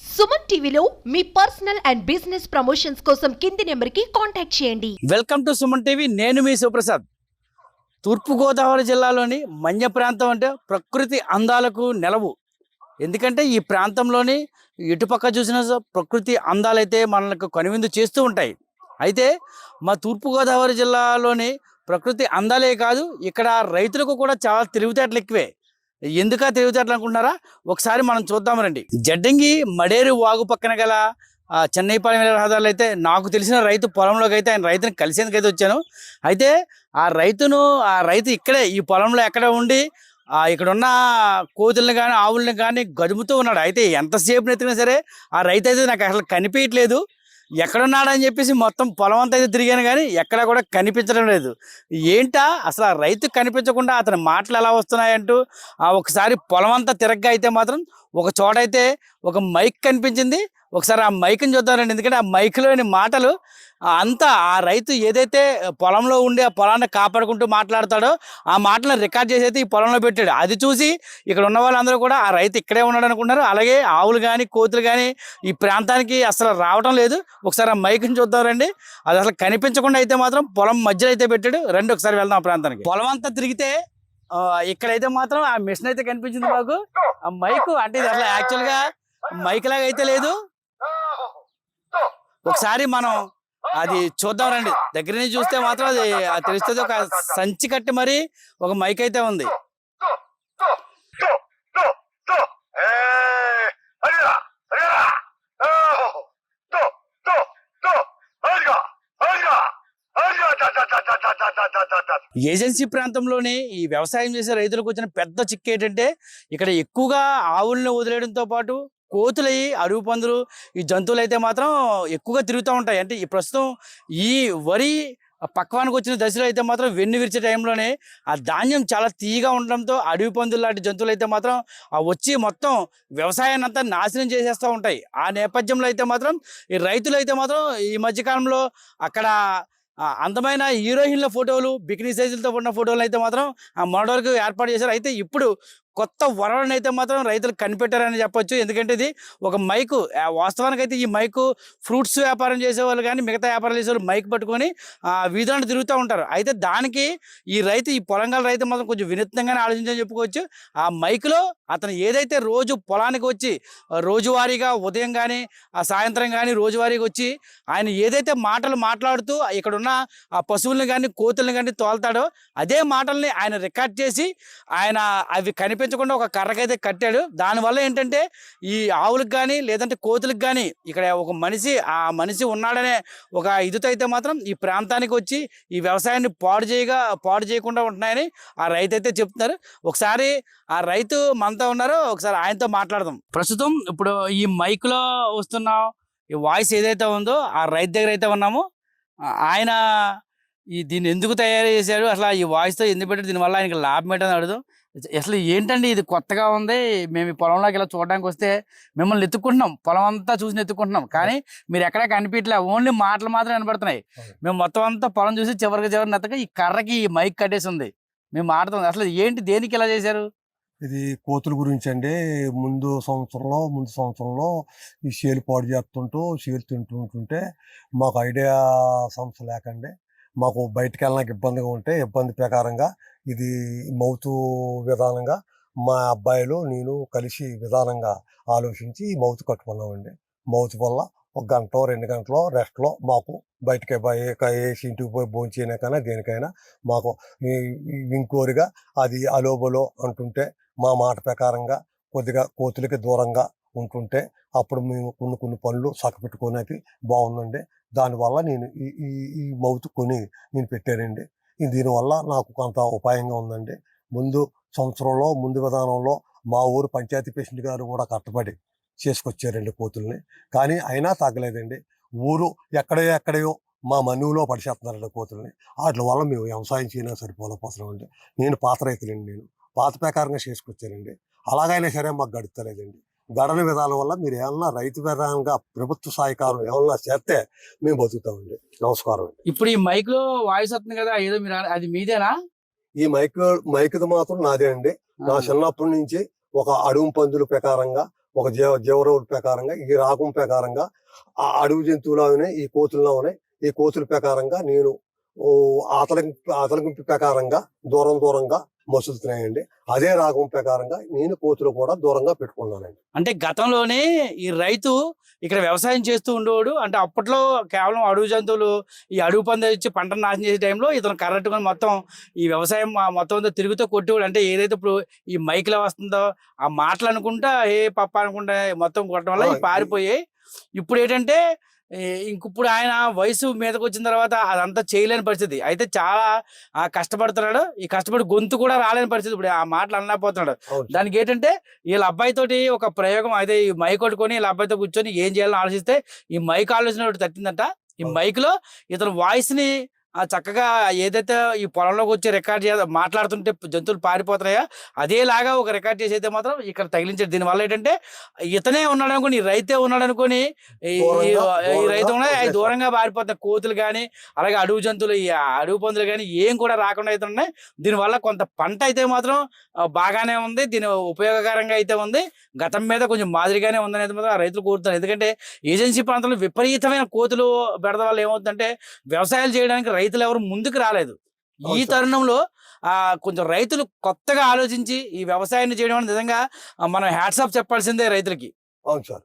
సుమన్ టీవీలో మీ personal and business promotions కోసం కింది నెంబర్కి కాంటాక్ట్ చేయండి. Welcome to Suman TV. నేను మీ శివప్రసాద్. తూర్పుగోదావరి జిల్లాలోని మన్య ప్రాంతం అంటే ప్రకృతి అందాలకు నెలవు. ఎందుకంటే ఈ ప్రాంతంలోని ఇటుపక్క చూసిన ప్రకృతి అందాలైతే మనకు కనువిందు చేస్తూ ఉంటాయి. అయితే మా తూర్పుగోదావరి జిల్లాలోని ప్రకృతి అందాలే కాదు, ఇక్కడ రైతులకు కూడా చాలా తెలివితేటలు ఎక్కువే. ఎందుక తెలివితేటలు అనుకుంటున్నారా? ఒకసారి మనం చూద్దాం రండి. జడ్డంగి మడేరు వాగు పక్కన గల చెన్నైపాలెం రహదారులు అయితే నాకు తెలిసిన రైతు పొలంలోకి అయితే ఆయన రైతుని కలిసేందుకు అయితే వచ్చాను. అయితే ఆ రైతు ఇక్కడే ఈ పొలంలో ఎక్కడ ఉండి ఇక్కడ ఉన్న కోతుల్ని కానీ ఆవుల్ని కానీ గదుముతూ ఉన్నాడు. అయితే ఎంతసేపు ఎత్తినా సరే ఆ రైతు అయితే నాకు అసలు కనిపించట్లేదు. ఎక్కడున్నాడని చెప్పేసి మొత్తం పొలం అంతా అయితే తిరిగాను కానీ ఎక్కడా కూడా కనిపించడం లేదు. ఏంటా అసలు ఆ రైతు కనిపించకుండా అతని మాటలు ఎలా వస్తున్నాయంటూ ఒకసారి పొలం అంతా తిరగ్గా అయితే మాత్రం ఒక చోట అయితే ఒక మైక్ కనిపించింది. ఒకసారి ఆ మైక్ని చూద్దామండి. ఎందుకంటే ఆ మైక్లోని మాటలు అంతా ఆ రైతు ఏదైతే పొలంలో ఉండి ఆ పొలాన్ని కాపాడుకుంటూ మాట్లాడతాడో ఆ మాటలను రికార్డ్ చేసి అయితే ఈ పొలంలో పెట్టాడు. అది చూసి ఇక్కడ ఉన్న వాళ్ళందరూ కూడా ఆ రైతు ఇక్కడే ఉన్నాడు అనుకున్నారు. అలాగే ఆవులు కానీ కోతులు కానీ ఈ ప్రాంతానికి అసలు రావటం లేదు. ఒకసారి ఆ మైక్ని చూద్దాం రండి. అది అసలు కనిపించకుండా అయితే మాత్రం పొలం మధ్యలో అయితే పెట్టాడు. రండి ఒకసారి వెళ్దాం ఆ ప్రాంతానికి. పొలం అంతా తిరిగితే ఇక్కడైతే మాత్రం ఆ మిషన్ అయితే కనిపించింది మాకు. ఆ మైకు అంటే ఇది అసలు యాక్చువల్గా మైక్ లాగా అయితే లేదు. ఒకసారి మనం అది చూద్దాం రండి. దగ్గర నుంచి చూస్తే మాత్రం అది తెలుస్తుంది. ఒక సంచి కట్టి మరి ఒక మైక్ అయితే ఉంది. ఏజెన్సీ ప్రాంతంలోనే ఈ వ్యవసాయం చేసే రైతులకు వచ్చిన పెద్ద చిక్కు ఏంటంటే ఇక్కడ ఎక్కువగా ఆవులను వదిలేయడంతో పాటు కోతులయ్యి అడవి పందులు ఈ జంతువులు అయితే మాత్రం ఎక్కువగా తిరుగుతూ ఉంటాయి. అంటే ఈ ప్రస్తుతం ఈ వరి పక్వానికి వచ్చిన దశలో అయితే మాత్రం వెన్ను విరిచే టైంలోనే ఆ ధాన్యం చాలా తీయగా ఉండడంతో అడవి పందులు లాంటి జంతువులు అయితే మాత్రం వచ్చి మొత్తం వ్యవసాయాన్ని అంతా నాశనం చేసేస్తూ ఉంటాయి. ఆ నేపథ్యంలో అయితే మాత్రం ఈ రైతులు అయితే మాత్రం ఈ మధ్యకాలంలో అక్కడ అందమైన హీరోయిన్ల ఫోటోలు బికినీ సైజులతో ఉన్న ఫోటోలు అయితే మాత్రం ఆ మోడల్కి ఏర్పాటు చేశారు. అయితే ఇప్పుడు కొత్త వరలను అయితే మాత్రం రైతులు కనిపెట్టారని చెప్పొచ్చు. ఎందుకంటే ఇది ఒక మైకు. వాస్తవానికి అయితే ఈ మైకు ఫ్రూట్స్ వ్యాపారం చేసేవాళ్ళు కానీ మిగతా వ్యాపారాలు చేసేవాళ్ళు మైక్ పట్టుకొని వీధులను తిరుగుతూ ఉంటారు. అయితే దానికి ఈ పొలంగల రైతు మాత్రం కొంచెం వినూత్నంగానే ఆలోచించని చెప్పుకోవచ్చు. ఆ మైకులో అతను ఏదైతే రోజు పొలానికి వచ్చి రోజువారీగా ఉదయం కానీ సాయంత్రం కానీ రోజువారీగా వచ్చి ఆయన ఏదైతే మాటలు మాట్లాడుతూ ఇక్కడున్న ఆ పశువుల్ని కానీ కోతుల్ని కానీ తోలుతాడో అదే మాటల్ని ఆయన రికార్డ్ చేసి ఆయన అవి కనిపించకుండా ఒక కర్రకైతే కట్టాడు. దానివల్ల ఏంటంటే ఈ ఆవులకు కానీ లేదంటే కోతులకు కానీ ఇక్కడ ఒక ఆ మనిషి ఉన్నాడనే ఒక ఇదితో అయితే మాత్రం ఈ ప్రాంతానికి వచ్చి ఈ వ్యవసాయాన్ని పాడు చేయకుండా ఉంటున్నాయని ఆ రైతు అయితే చెప్తున్నారు. ఒకసారి ఆ రైతు మనతో ఉన్నారు, ఒకసారి ఆయనతో మాట్లాడదాం. ప్రస్తుతం ఇప్పుడు ఈ మైక్లో వస్తున్న ఈ వాయిస్ ఏదైతే ఉందో ఆ రైతు దగ్గర అయితే ఉన్నాము. ఆయన దీన్ని ఎందుకు తయారు చేశాడు, అసలు ఈ వాయిస్తో ఎందుకు పెట్టాడు, దీనివల్ల ఆయనకి లాభం ఏంటని అడుగుదాం. అసలు ఏంటండి ఇది కొత్తగా ఉంది, మేము ఈ పొలంలోకి ఇలా చూడడానికి వస్తే మిమ్మల్ని ఎత్తుకుంటున్నాం, పొలం అంతా చూసి ఎత్తుకుంటున్నాం, కానీ మీరు ఎక్కడా కనిపించలే, ఓన్లీ మాటలు మాత్రం వినపడుతున్నాయి. మేము మొత్తం అంతా పొలం చూసి చివరికి నెత్తగా ఈ కర్రకి ఈ మైక్ కట్టేసి ఉంది, మేము మాట్లాడుతుంది. అసలు ఏంటి, దేనికి ఇలా చేశారు? ఇది కోతుల గురించి అండి. ముందు సంవత్సరంలో ఈ షేలు పాడు చేస్తుంటూ షేలు తింటుంటుంటే మాకు ఐడియా సమస్య లేకండి, మాకు బయటకు వెళ్ళడానికి ఇబ్బందిగా ఉంటే ఇబ్బంది ప్రకారంగా ఇది మౌతు విధానంగా మా అబ్బాయిలు నేను కలిసి విధానంగా ఆలోచించి ఈ మౌతు కట్టుకున్నామండి. మౌతు వల్ల 1 గంట 2 గంటలో రెస్ట్లో మాకు బయటకి వేసి ఇంటికి పోయి భోంచేయడానికైనా దేనికైనా మాకు ఇంకోరిగా అది అలోబలో అంటుంటే మా మాట ప్రకారంగా కొద్దిగా కోతులకి దూరంగా ఉంటుంటే అప్పుడు మేము కొన్ని పనులు చక్కపెట్టుకోవడానికి బాగుందండి. దానివల్ల నేను ఈ మౌతు కొని నేను పెట్టానండి. దీనివల్ల నాకు కొంత ఉపాయంగా ఉందండి. ముందు విధానంలో మా ఊరు పంచాయతీ ప్రెసిడెంట్ గారు కూడా కట్టబడి చేసుకొచ్చారండి కోతుల్ని, కానీ అయినా తగ్గలేదండి. ఊరు ఎక్కడయో మా మనువులో పడిచేస్తున్నారండి కోతుల్ని. వాటి వల్ల మేము వ్యవసాయం చేయడానికి సరిపోలేకపోతున్నామండి. నేను పాత రైతులండి, నేను పాత ప్రకారంగా చేసుకొచ్చానండి. అలాగైనా సరే మాకు గడుస్తలేదండి. గడని విధానం వల్ల మీరు ఏమన్నా రైతు విధానంగా ప్రభుత్వ సహాయకారం ఏమన్నా చేస్తే మేము బతుకుతామండి. నమస్కారం అండి. ఇప్పుడు ఈ మైక్ లో వాయిస్ వస్తుంది కదా, ఏదో మీరు అది మీదేనా? ఈ మైక్ మాత్రం నాదే అండి. నా చిన్నప్పటి నుంచి ఒక అడుగు పందుల ప్రకారంగా ఒక జీవరోగుల ప్రకారంగా ఈ రాగం ప్రకారంగా ఆ అడవి జంతువులు ఉన్నాయి, ఈ కోతుల్లో ఉన్నాయి. ఈ కోతుల ప్రకారంగా నేను ఆతలింపు ప్రకారంగా దూరంగా మసులుతున్నాయండి. అదే రాగం ప్రకారంగా నేను కోతులు కూడా దూరంగా పెట్టుకున్నానండి. అంటే గతంలోనే ఈ రైతు ఇక్కడ వ్యవసాయం చేస్తూ ఉండేవాడు. అంటే అప్పట్లో కేవలం అడవి జంతువులు ఈ అడవి పందులు ఇచ్చి పంటను నాశనం చేసే టైంలో ఇతను కరెక్ట్గా మొత్తం ఈ వ్యవసాయం మొత్తం అంతా తిరుగుతూ కొట్టేవాడు. అంటే ఏదైతే ఇప్పుడు ఈ మైక్లో వస్తుందో ఆ మాటలు అనుకుంటా ఏ పప్ప అనుకుంటా మొత్తం కొట్టడం వల్ల ఈ పారిపోయాయి. ఇప్పుడు ఏంటంటే ఇంకిప్పుడు ఆయన వయసు మీదకి వచ్చిన తర్వాత అదంతా చేయలేని పరిస్థితి. అయితే చాలా కష్టపడుతున్నాడు. ఈ కష్టపడి గొంతు కూడా రాలేని పరిస్థితి. ఇప్పుడు ఆ మాటలు అనలేకపోతున్నాడు. దానికి ఏంటంటే వీళ్ళ అబ్బాయితోటి ఒక ప్రయోగం అయితే ఈ మైక్ కొట్టుకొని వీళ్ళ అబ్బాయితో కూర్చొని ఏం చేయాలని ఆలోచిస్తే ఈ మైక్ ఆలోచన ఒకటి తట్టిందంట. ఈ మైక్ లో ఇతను వాయిస్ ని చక్కగా ఏదైతే ఈ పొలంలోకి వచ్చి రికార్డ్ మాట్లాడుతుంటే జంతువులు పారిపోతున్నాయో అదేలాగా ఒక రికార్డ్ చేసి అయితే మాత్రం ఇక్కడ తగిలించాడు. దీనివల్ల ఏంటంటే ఇతనే ఉన్నాడు అనుకోని, ఈ రైతే ఉన్నాడు అనుకోని ఈ రైతు ఉన్నాయి దూరంగా పారిపోతున్నాయి కోతులు కానీ అలాగే అడవి జంతువులు ఈ అడవి పందులు కానీ ఏం కూడా రాకుండా అయితే ఉన్నాయి. దీనివల్ల కొంత పంట అయితే మాత్రం బాగానే ఉంది, దీని ఉపయోగకరంగా అయితే ఉంది, గతం మీద కొంచెం మాదిరిగానే ఉందనేది మాత్రం రైతులు కోరుతున్నారు. ఎందుకంటే ఏజెన్సీ ప్రాంతంలో విపరీతమైన కోతులు బెడద వల్ల ఏమవుతుందంటే వ్యవసాయాలు చేయడానికి రైతులు ఎవరు ముందుకు రాలేదు. ఈ తరుణంలో కొంచెం రైతులు కొత్తగా ఆలోచించి ఈ వ్యవసాయాన్ని చేయడం అనేది నిజంగా మనం హ్యాట్స్ ఆఫ్ చెప్పాల్సిందే రైతులకి. అవును సార్.